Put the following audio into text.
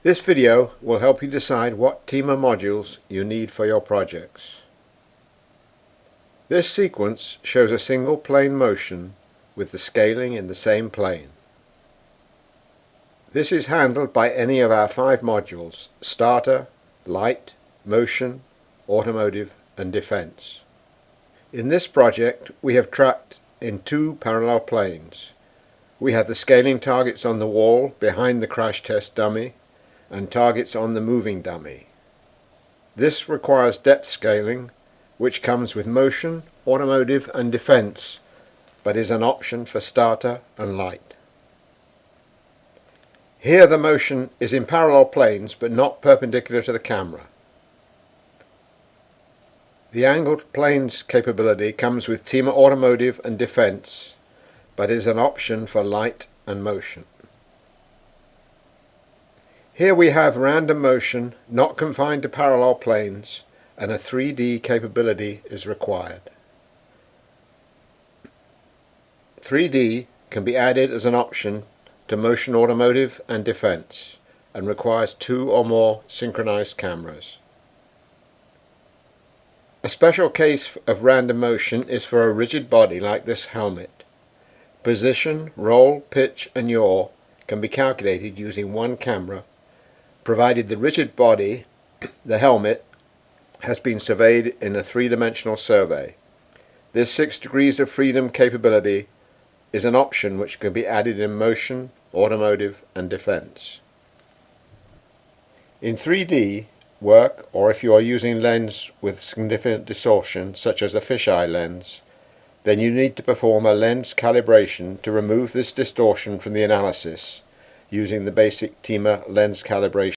This video will help you decide what TEMA modules you need for your projects. This sequence shows a single plane motion with the scaling in the same plane. This is handled by any of our 5 modules: Starter, Light, Motion, Automotive and Defense. In this project we have tracked in 2 parallel planes. We have the scaling targets on the wall behind the crash test dummy and targets on the moving dummy. This requires depth scaling, which comes with Motion, Automotive and Defense, but is an option for Starter and Light. Here the motion is in parallel planes but not perpendicular to the camera. The angled planes capability comes with TEMA Automotive and Defense, but is an option for Light and Motion. Here we have random motion not confined to parallel planes, and a 3D capability is required. 3D can be added as an option to Motion, Automotive and Defense and requires 2 or more synchronized cameras. A special case of random motion is for a rigid body like this helmet. Position, roll, pitch and yaw can be calculated using one camera, provided the rigid body, the helmet, has been surveyed in a 3-dimensional survey. This 6 degrees of freedom capability is an option which can be added in Motion, Automotive and Defense. In 3D work, or if you are using lens with significant distortion such as a fisheye lens, then you need to perform a lens calibration to remove this distortion from the analysis using the basic TEMA lens calibration.